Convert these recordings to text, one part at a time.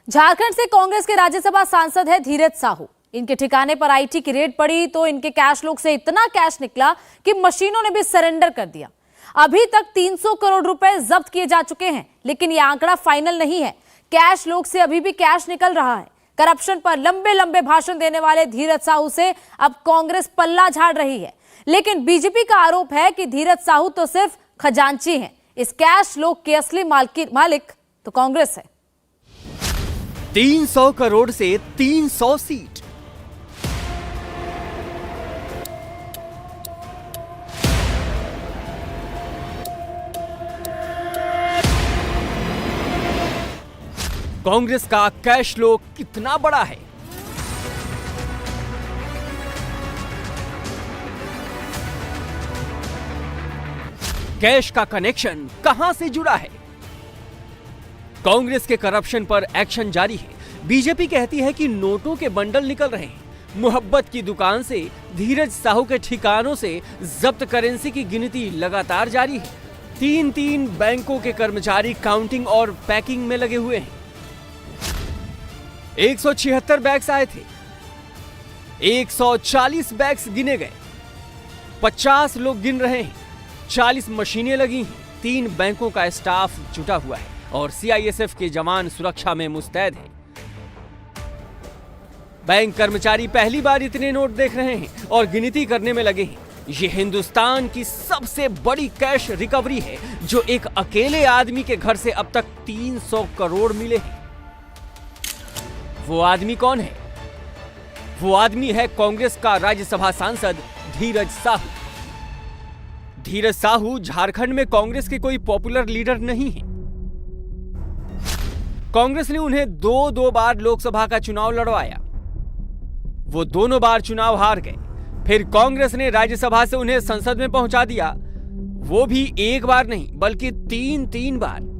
झारखंड से कांग्रेस के राज्यसभा सांसद है धीरज साहू। इनके ठिकाने पर आईटी की रेड पड़ी तो इनके कैश लॉक से इतना कैश निकला कि मशीनों ने भी सरेंडर कर दिया। अभी तक 300 करोड़ रुपए जब्त किए जा चुके हैं, लेकिन यह आंकड़ा फाइनल नहीं है। कैश लॉक से अभी भी कैश निकल रहा है। करप्शन पर लंबे लंबे भाषण देने वाले धीरज साहू से अब कांग्रेस पल्ला झाड़ रही है, लेकिन बीजेपी का आरोप है कि धीरज साहू तो सिर्फ खजांची हैं। इस कैश लॉक के असली मालिक तो कांग्रेस है। 300 करोड़ से 300 सीट। कांग्रेस का कैश लॉक कितना बड़ा है? कैश का कनेक्शन कहां से जुड़ा है? कांग्रेस के करप्शन पर एक्शन जारी है। बीजेपी कहती है कि नोटों के बंडल निकल रहे हैं। मोहब्बत की दुकान से धीरज साहू के ठिकानों से जब्त करेंसी की गिनती लगातार जारी है। तीन बैंकों के कर्मचारी काउंटिंग और पैकिंग में लगे हुए हैं। 176 बैग्स आए थे, 140 बैग्स गिने गए, 50 लोग गिन रहे हैं, 40 मशीनें लगी हैं, 3 बैंकों का स्टाफ जुटा हुआ है और सीआईएसएफ के जवान सुरक्षा में मुस्तैद हैं। बैंक कर्मचारी पहली बार इतने नोट देख रहे हैं और गिनती करने में लगे हैं। ये हिंदुस्तान की सबसे बड़ी कैश रिकवरी है, जो एक अकेले आदमी के घर से अब तक 300 करोड़ मिले हैं। वो आदमी कौन है? वो आदमी है कांग्रेस का राज्यसभा सांसद धीरज साहू। धीरज साहू झारखंड में कांग्रेस के कोई पॉपुलर लीडर नहीं है। कांग्रेस ने उन्हें दो बार लोकसभा का चुनाव लड़वाया। वो दोनों बार चुनाव हार गए। फिर कांग्रेस ने राज्यसभा से उन्हें संसद में पहुंचा दिया, वो भी एक बार नहीं बल्कि तीन बार।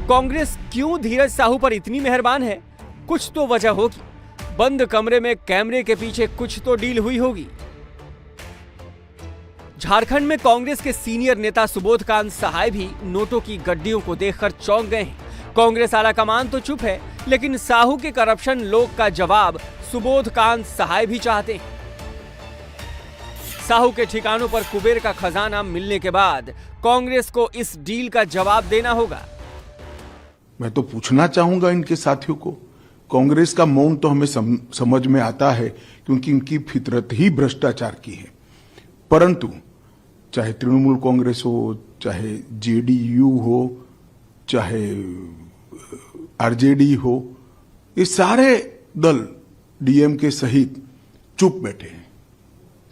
कांग्रेस क्यों धीरज साहू पर इतनी मेहरबान है? कुछ तो वजह होगी। बंद कमरे में कैमरे के पीछे कुछ तो डील हुई होगी। झारखंड में कांग्रेस के सीनियर नेता सुबोधकांत सहाय भी नोटों की गड्डियों को देखकर चौंक गए हैं। कांग्रेस आलाकमान तो चुप है, लेकिन साहू के करप्शन लोक का जवाब सुबोधकांत सहाय भी चाहते हैं। साहू के ठिकानों पर कुबेर का खजाना मिलने के बाद कांग्रेस को इस डील का जवाब देना होगा। मैं तो पूछना चाहूंगा इनके साथियों को, कांग्रेस का मौन तो हमें समझ में आता है, क्योंकि इनकी फितरत ही भ्रष्टाचार की है। परंतु चाहे तृणमूल कांग्रेस हो, चाहे जेडीयू हो, चाहे आरजेडी हो, ये सारे दल डीएमके सहित चुप बैठे हैं।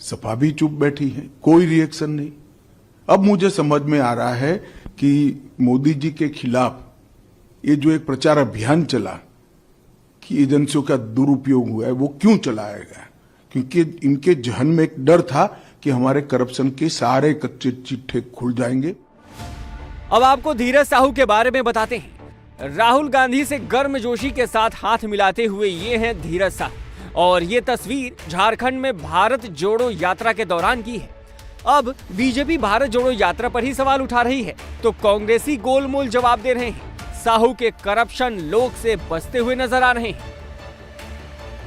सपा भी चुप बैठी है, कोई रिएक्शन नहीं। अब मुझे समझ में आ रहा है कि मोदी जी के खिलाफ ये जो एक प्रचार अभियान चला कि एजेंसियों का दुरुपयोग हुआ है, वो क्यों चलाया गया? क्योंकि इनके जहन में एक डर था कि हमारे करप्शन के सारे कच्चे चिट्ठे खुल जाएंगे। अब आपको धीरज साहू के बारे में बताते हैं। राहुल गांधी से गर्मजोशी के साथ हाथ मिलाते हुए ये हैं धीरज साहू, और ये तस्वीर झारखंड में भारत जोड़ो यात्रा के दौरान की है। अब बीजेपी भारत जोड़ो यात्रा पर ही सवाल उठा रही है, तो कांग्रेसी गोलमोल जवाब दे रहे हैं। साहू के करप्शन लोक से बचते हुए नजर आ रहे हैं।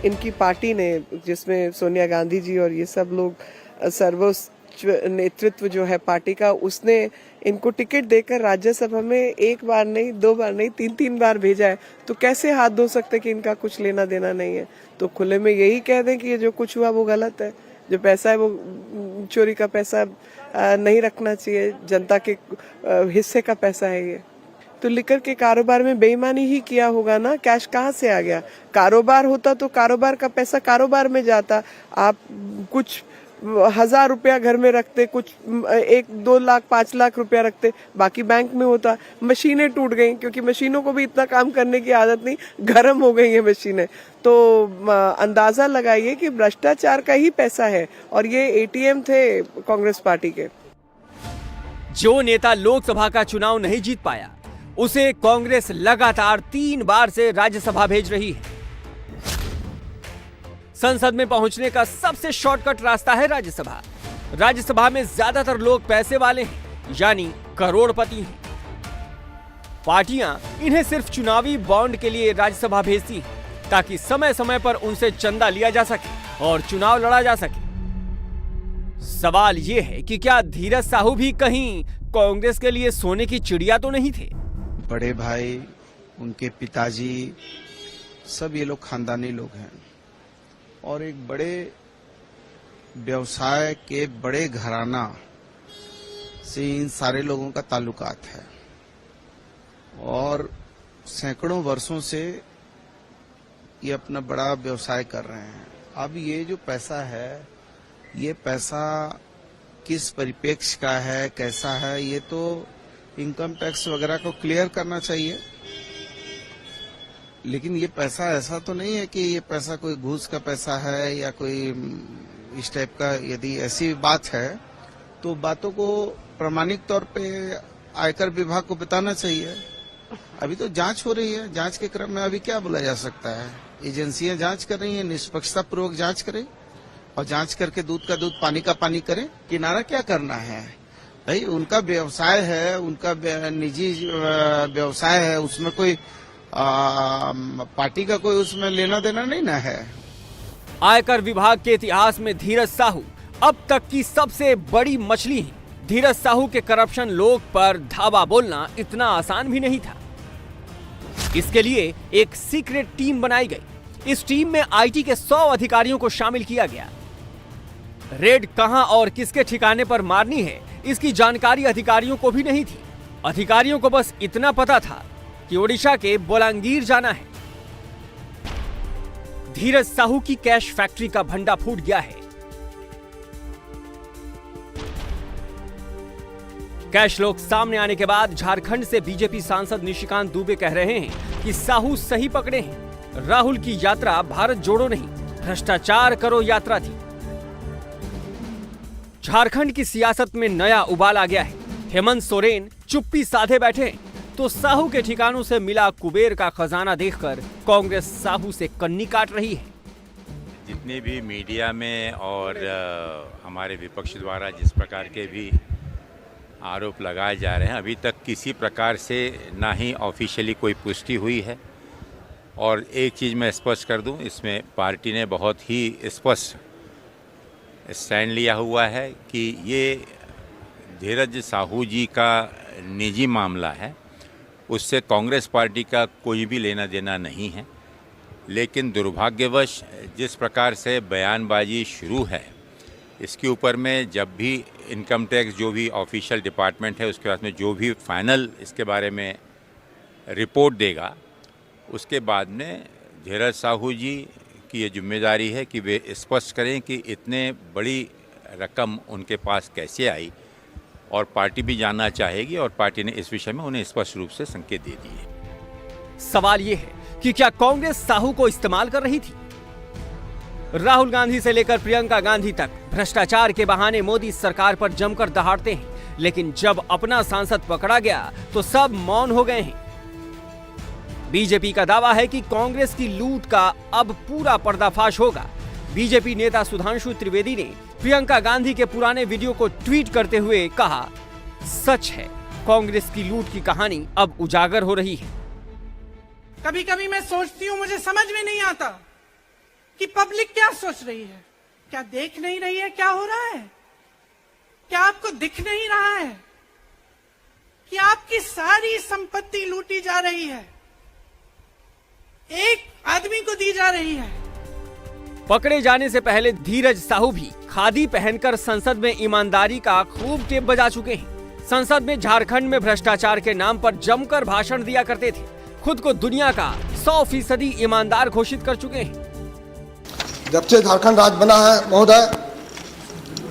इनकी पार्टी ने, जिसमें सोनिया गांधी जी और ये सब लोग सर्वोच्च नेतृत्व जो है पार्टी का, उसने इनको टिकट देकर राज्यसभा में एक बार नहीं, 2 बार नहीं, 3 बार भेजा है। तो कैसे हाथ धो सकते कि इनका कुछ लेना देना नहीं है? तो खुले में यही कह दें कि ये जो कुछ हुआ वो गलत है। जो पैसा है वो चोरी का पैसा नहीं रखना चाहिए, जनता के हिस्से का पैसा है ये। तो लिकर के कारोबार में बेईमानी ही किया होगा ना। कैश कहाँ से आ गया? कारोबार होता तो कारोबार का पैसा कारोबार में जाता। आप कुछ 1000 रुपया घर में रखते, कुछ 1-2 लाख 5 लाख रुपया रखते, बाकी बैंक में होता। मशीनें टूट गई, क्योंकि मशीनों को भी इतना काम करने की आदत नहीं, गर्म हो गई है मशीनें। तो अंदाजा लगाइए कि भ्रष्टाचार का ही पैसा है, और ये एटीएम थे कांग्रेस पार्टी के। जो नेता लोकसभा का चुनाव नहीं जीत पाया, उसे कांग्रेस लगातार 3 बार से राज्यसभा भेज रही है। संसद में पहुंचने का सबसे शॉर्टकट रास्ता है राज्यसभा। राज्यसभा में ज्यादातर लोग पैसे वाले हैं, यानी करोड़पति हैं। पार्टियां इन्हें सिर्फ चुनावी बॉन्ड के लिए राज्यसभा भेजती हैं, ताकि समय समय पर उनसे चंदा लिया जा सके और चुनाव लड़ा जा सके। सवाल ये है कि क्या धीरज साहू भी कहीं कांग्रेस के लिए सोने की चिड़िया तो नहीं थे? बड़े भाई, उनके पिताजी, सब ये लोग खानदानी लोग हैं और एक बड़े व्यवसाय के बड़े घराना से इन सारे लोगों का ताल्लुकात है और सैकड़ों वर्षों से ये अपना बड़ा व्यवसाय कर रहे हैं। अब ये जो पैसा है, ये पैसा किस परिप्रेक्ष्य का है, कैसा है, ये तो इनकम टैक्स वगैरह को क्लियर करना चाहिए। लेकिन ये पैसा ऐसा तो नहीं है कि ये पैसा कोई घूस का पैसा है या कोई इस टाइप का। यदि ऐसी बात है तो बातों को प्रामाणिक तौर पे आयकर विभाग को बताना चाहिए। अभी तो जांच हो रही है, जांच के क्रम में अभी क्या बोला जा सकता है। एजेंसियां जांच कर रही हैं, निष्पक्षता पूर्वक जांच करें और जांच करके दूध का दूध पानी का पानी करें। किनारा क्या करना है भाई, उनका व्यवसाय है, उनका निजी व्यवसाय है, उसमें कोई पार्टी का कोई उसमें लेना देना नहीं ना है। आयकर विभाग के इतिहास में धीरज साहू अब तक की सबसे बड़ी मछली है। धीरज साहू के करप्शन लोग पर धावा बोलना इतना आसान भी नहीं था। इसके लिए एक सीक्रेट टीम बनाई गई। इस टीम में आईटी के 100 अधिकारियों को शामिल किया गया। रेड कहां और किसके ठिकाने पर मारनी है, इसकी जानकारी अधिकारियों को भी नहीं थी। अधिकारियों को बस इतना पता था कि ओडिशा के बोलांगीर जाना है। धीरज साहू की कैश फैक्ट्री का भंडा फूट गया है। कैश लोग सामने आने के बाद झारखंड से बीजेपी सांसद निशिकांत दुबे कह रहे हैं कि साहू सही पकड़े हैं। राहुल की यात्रा भारत जोड़ो नहीं, भ्रष्टाचार करो यात्रा थी। झारखंड की सियासत में नया उबाल आ गया है। हेमंत सोरेन चुप्पी साधे बैठे हैं, तो साहू के ठिकानों से मिला कुबेर का खजाना देखकर कांग्रेस साहू से कन्नी काट रही है। जितने भी मीडिया में और हमारे विपक्ष द्वारा जिस प्रकार के भी आरोप लगाए जा रहे हैं, अभी तक किसी प्रकार से ना ही ऑफिशियली कोई पुष्टि हुई है। और एक चीज़ मैं स्पष्ट कर दूं, इसमें पार्टी ने बहुत ही स्पष्ट स्टैंड लिया हुआ है कि ये धीरज साहू जी का निजी मामला है, उससे कांग्रेस पार्टी का कोई भी लेना देना नहीं है। लेकिन दुर्भाग्यवश जिस प्रकार से बयानबाजी शुरू है, इसके ऊपर में जब भी इनकम टैक्स जो भी ऑफिशियल डिपार्टमेंट है उसके बाद में जो भी फाइनल इसके बारे में रिपोर्ट देगा, उसके बाद में धीरज साहू जी की ये जिम्मेदारी है कि वे स्पष्ट करें कि इतने बड़ी रकम उनके पास कैसे आई, और पार्टी भी जानना चाहेगी और पार्टी ने इस विषय में उन्हें स्पष्ट रूप से संकेत दे दिए। सवाल ये है कि क्या कांग्रेस साहू को इस्तेमाल कर रही थी? राहुल गांधी से लेकर प्रियंका गांधी तक भ्रष्टाचार के बहाने मोदी सरकार पर जमकर दहाड़ते हैं, लेकिन जब अपना सांसद पकड़ा गया तो सब मौन हो गए हैं। बीजेपी का दावा है कि कांग्रेस की लूट का अब पूरा पर्दाफाश होगा। बीजेपी नेता सुधांशु त्रिवेदी ने प्रियंका गांधी के पुराने वीडियो को ट्वीट करते हुए कहा, सच है, कांग्रेस की लूट की कहानी अब उजागर हो रही है। कभी कभी मैं सोचती हूँ, मुझे समझ में नहीं आता कि पब्लिक क्या सोच रही है। क्या देख नहीं रही है क्या हो रहा है? क्या आपको दिख नहीं रहा है कि आपकी सारी संपत्ति लूटी जा रही है, एक आदमी को दी जा रही है? पकड़े जाने से पहले धीरज साहू भी खादी पहनकर संसद में ईमानदारी का खूब टेप बजा चुके हैं। संसद में झारखंड में भ्रष्टाचार के नाम पर जमकर भाषण दिया करते थे। खुद को दुनिया का 100% ईमानदार घोषित कर चुके हैं। जब से झारखंड राज्य बना है महोदय,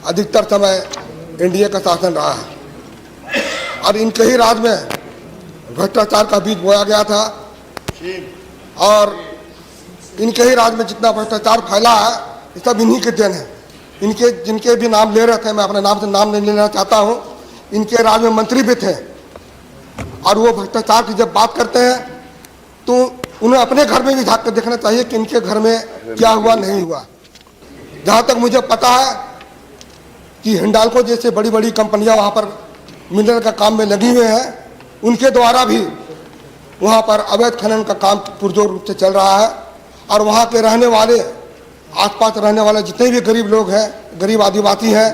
अधिकतर समय एनडीए का शासन रहा है और इनके ही राज में भ्रष्टाचार का बीज बोया गया था और इनके ही राज में जितना भ्रष्टाचार फैला है ये सब इन्हीं के देन है। इनके जिनके भी नाम ले रहे थे, मैं अपने नाम से नाम नहीं लेना चाहता हूँ, इनके राज में मंत्री भी थे और वो भ्रष्टाचार की जब बात करते हैं तो उन्हें अपने घर में भी झांक कर देखना चाहिए कि इनके घर में क्या हुआ नहीं हुआ। जहाँ तक मुझे पता है कि हिंडाल्को जैसे बड़ी बड़ी कंपनियां वहाँ पर मिनरल का काम में लगी हुई हैं, उनके द्वारा भी वहाँ पर अवैध खनन का काम पुरजोर रूप से चल रहा है और वहाँ के रहने वाले, आसपास रहने वाले जितने भी गरीब लोग हैं, गरीब आदिवासी हैं,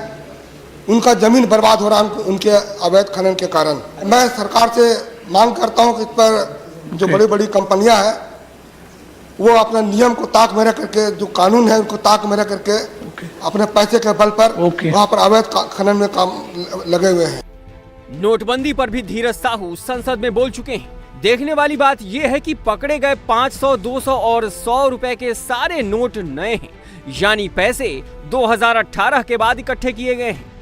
उनका जमीन बर्बाद हो रहा है उनके अवैध खनन के कारण। मैं सरकार से मांग करता हूँ कि इस पर जो बड़ी बड़ी कंपनियां हैं वो अपने नियम को ताक में रख करके, जो कानून है उनको ताक में रख करके अपने पैसे के बल पर वहाँ पर अवैध खनन में काम लगे हुए हैं। नोटबंदी पर भी धीरज साहू संसद में बोल चुके हैं। देखने वाली बात यह है कि पकड़े गए 500, 200 और 100 रुपए के सारे नोट नए हैं, यानी पैसे 2018 के बाद इकट्ठे किए गए हैं।